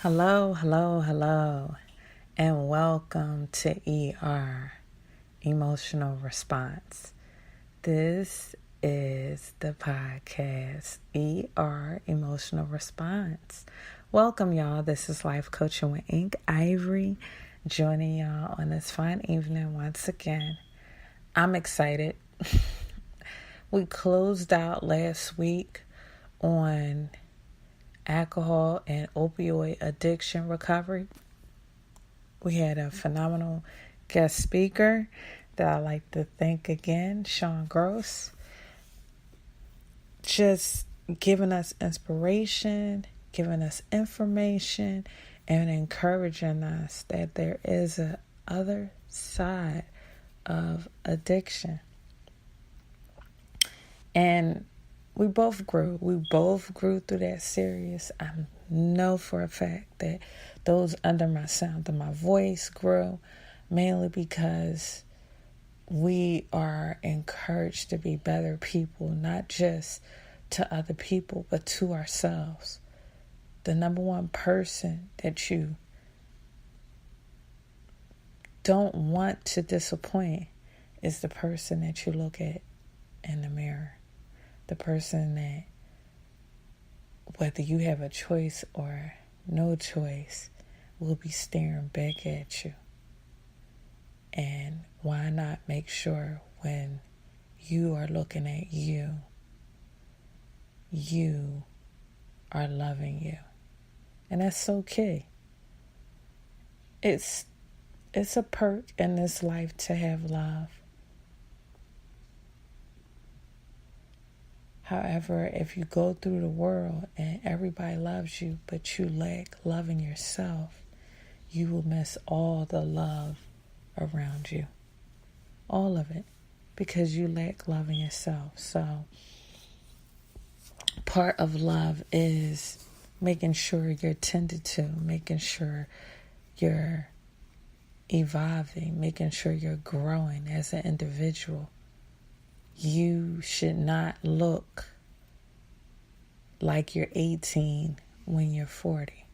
Hello, hello, hello, and welcome to ER, Emotional Response. This is the podcast, ER, Emotional Response. Welcome, y'all. This is Life Coaching with Ink Ivory, joining y'all on this fine evening once again. I'm excited. We closed out last week on alcohol and opioid addiction recovery. We had a phenomenal guest speaker that I like to thank again, Sean Gross, just giving us inspiration, giving us information, and encouraging us that there is a other side of addiction. And we both grew. We both grew through that series. I know for a fact that those under my sound of my voice grew, mainly because we are encouraged to be better people, not just to other people, but to ourselves. The number one person that you don't want to disappoint is the person that you look at in the mirror. The person that, whether you have a choice or no choice, will be staring back at you. And why not make sure when you are looking at you, you are loving you. And that's so key. It's a perk in this life to have love. However, if you go through the world and everybody loves you, but you lack loving yourself, you will miss all the love around you. All of it. Because you lack loving yourself. So, part of love is making sure you're tended to, making sure you're evolving, making sure you're growing as an individual. You should not look like you're 18 when you're 40.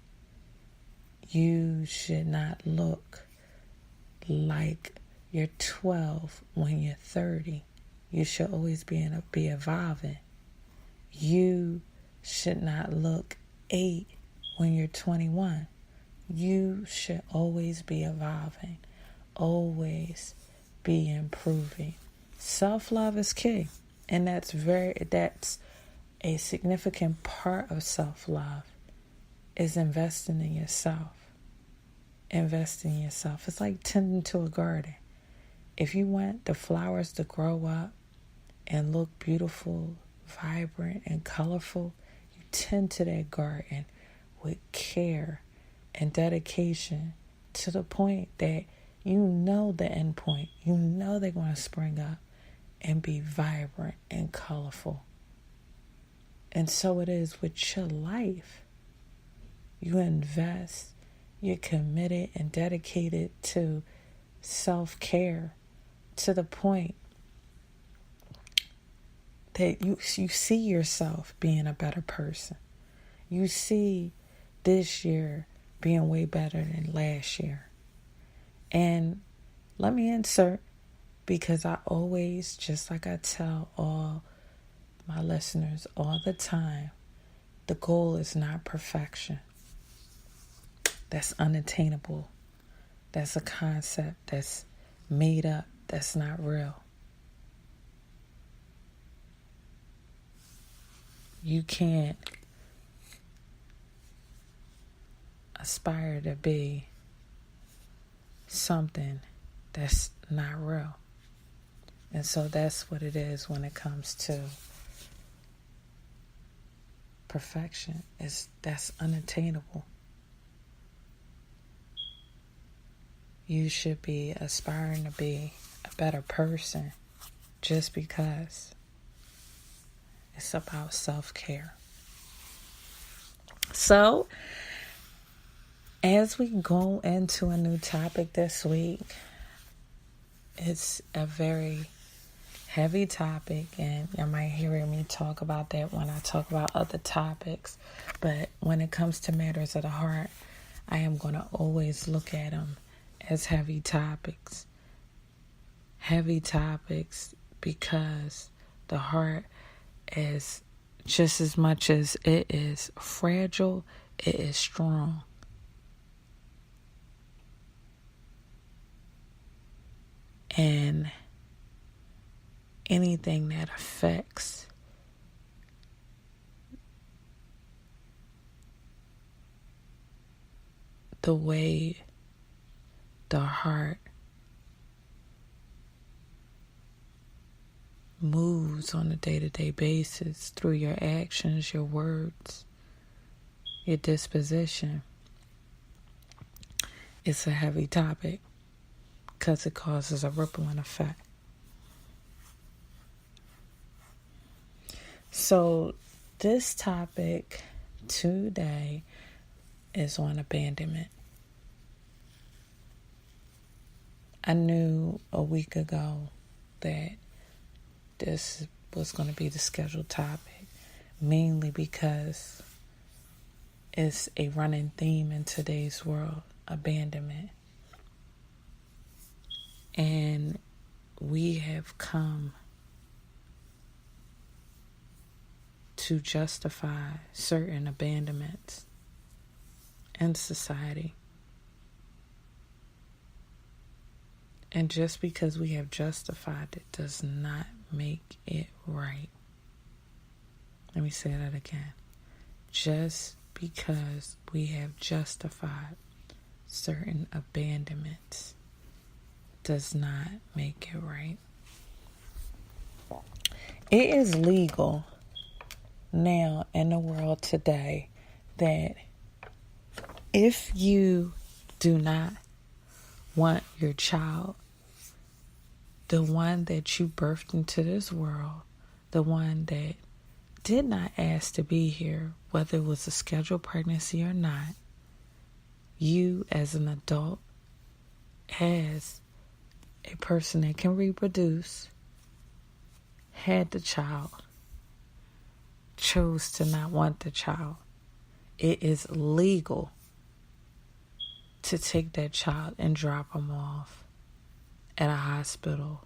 You should not look like you're 12 when you're 30. You should always be evolving. You should not look 8 when you're 21. You should always be evolving, always be improving. Self-love is key, and that's a significant part of self-love is investing in yourself. Investing in yourself. It's like tending to a garden. If you want the flowers to grow up and look beautiful, vibrant, and colorful, you tend to that garden with care and dedication to the point that you know the end point. You know they're going to spring up and be vibrant and colorful. And so it is with your life. You invest, you're committed and dedicated to self-care to the point that you see yourself being a better person. You see this year being way better than last year. And let me insert, because I always, just like I tell all my listeners all the time, the goal is not perfection. That's unattainable. That's a concept that's made up. That's not real. You can't aspire to be something that's not real. And so that's what it is when it comes to perfection. That's unattainable. You should be aspiring to be a better person just because it's about self-care. So, as we go into a new topic this week, it's a very heavy topic, and you might hear me talk about that when I talk about other topics. But when it comes to matters of the heart, I am going to always look at them as heavy topics. Heavy topics because the heart is just as much as it is fragile, it is strong. And anything that affects the way the heart moves on a day-to-day basis through your actions, your words, your disposition, it's a heavy topic because it causes a rippling effect. So this topic today is on abandonment. I knew a week ago that this was going to be the scheduled topic, mainly because it's a running theme in today's world, abandonment. And we have come to justify certain abandonments in society. And just because we have justified it does not make it right. Let me say that again. Just because we have justified certain abandonments does not make it right. It is legal now in the world today that if you do not want your child, the one that you birthed into this world, the one that did not ask to be here, whether it was a scheduled pregnancy or not, you as an adult, as a person that can reproduce, had the child, chose to not want the child, it is legal to take that child and drop them off at a hospital,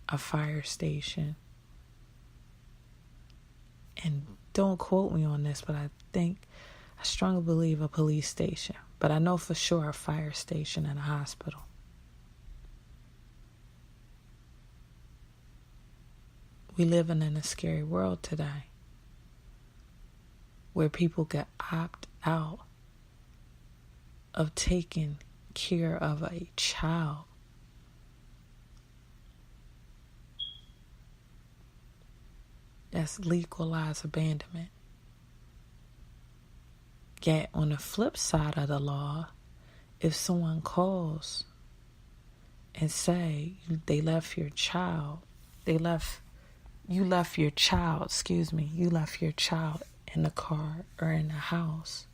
a fire station. And don't quote me on this, but I strongly believe a police station. But I know for sure a fire station and a hospital. We living in a scary world today where people get opt out of taking care of a child. That's legalized abandonment. Yet on the flip side of the law, if someone calls and say you left your child in the car or in the house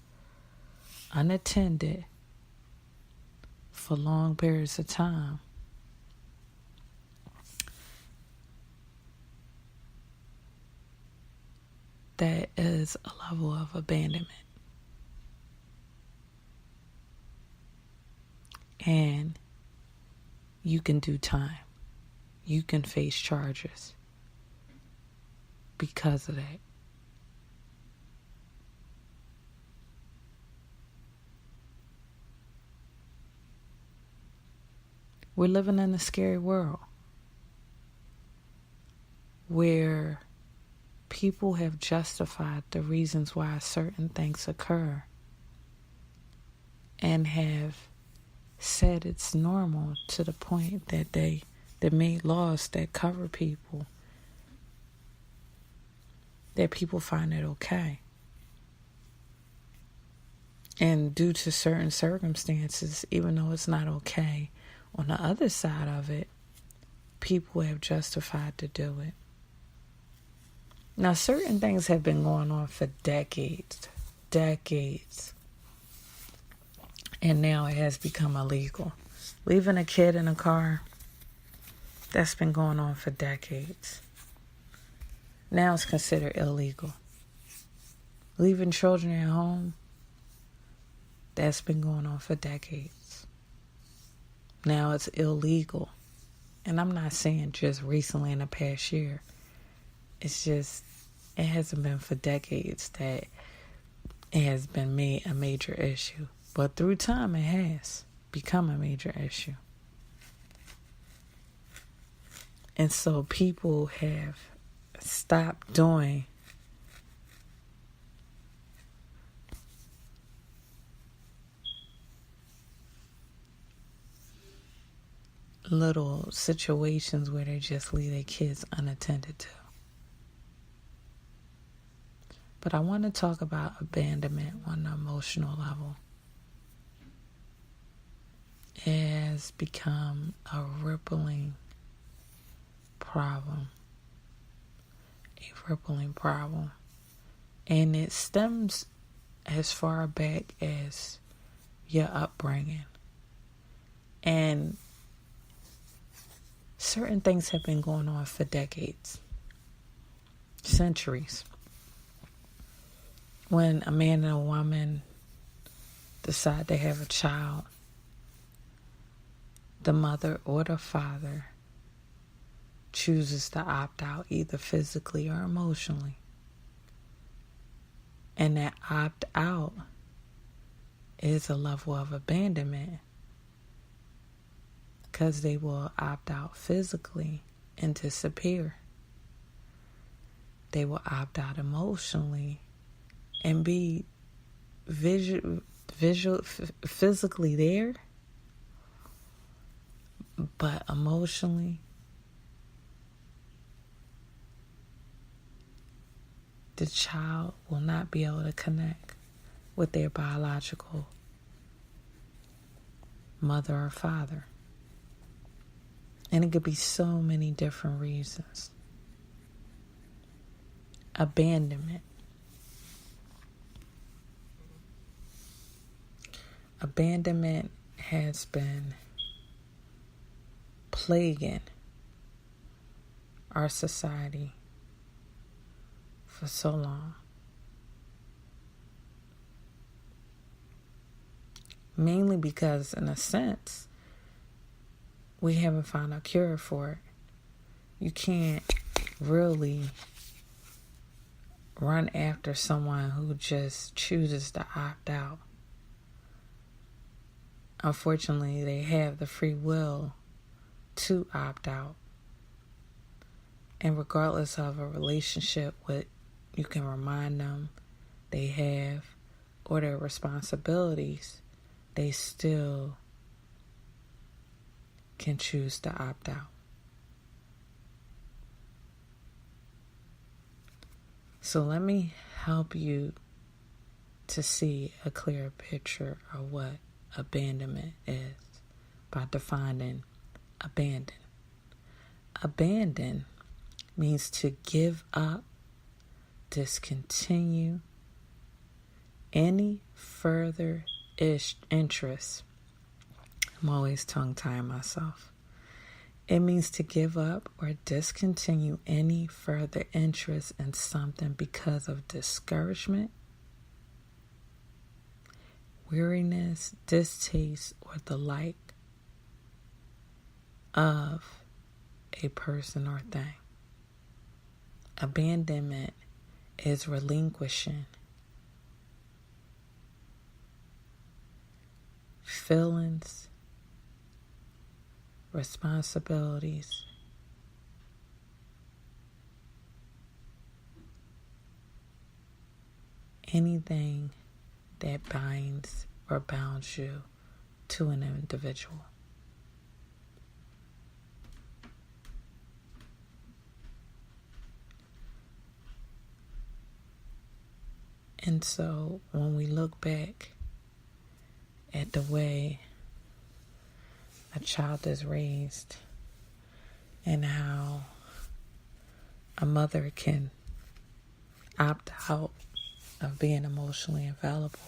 unattended for long periods of time, that is a level of abandonment. And you can do time. You can face charges because of that. We're living in a scary world where people have justified the reasons why certain things occur and have said it's normal to the point that they made laws that cover people, that people find it okay. And due to certain circumstances, even though it's not okay, on the other side of it, people have justified to do it. Now, certain things have been going on for decades. And now it has become illegal. Leaving a kid in a car, that's been going on for decades. Now it's considered illegal. Leaving children at home, That's been going on for decades. Now it's illegal. And I'm not saying just recently in the past year. It's just, it hasn't been for decades that it has been made a major issue. But through time, it has become a major issue. And so people have stopped doing little situations where they just leave their kids unattended to. But I want to talk about abandonment on an emotional level. It has become a rippling problem. And it stems as far back as your upbringing. And certain things have been going on for decades, centuries. When a man and a woman decide to have a child, the mother or the father chooses to opt out either physically or emotionally. And that opt out is a level of abandonment, because they will opt out physically and disappear. They will opt out emotionally and be physically there, but emotionally the child will not be able to connect with their biological mother or father. And it could be so many different reasons. Abandonment. Abandonment has been plaguing our society for so long. Mainly because, in a sense, we haven't found a cure for it. You can't really run after someone who just chooses to opt out. Unfortunately, they have the free will to opt out. And regardless of a relationship, what you can remind them they have or their responsibilities, they still can choose to opt out. So let me help you to see a clearer picture of what abandonment is by defining abandon. Abandon means to give up, discontinue any further interest. I'm always tongue-tying myself. It means to give up or discontinue any further interest in something because of discouragement, weariness, distaste, or the like of a person or thing. Abandonment is relinquishing feelings, responsibilities, anything that binds or bounds you to an individual. And so when we look back at the way a child is raised and how a mother can opt out of being emotionally available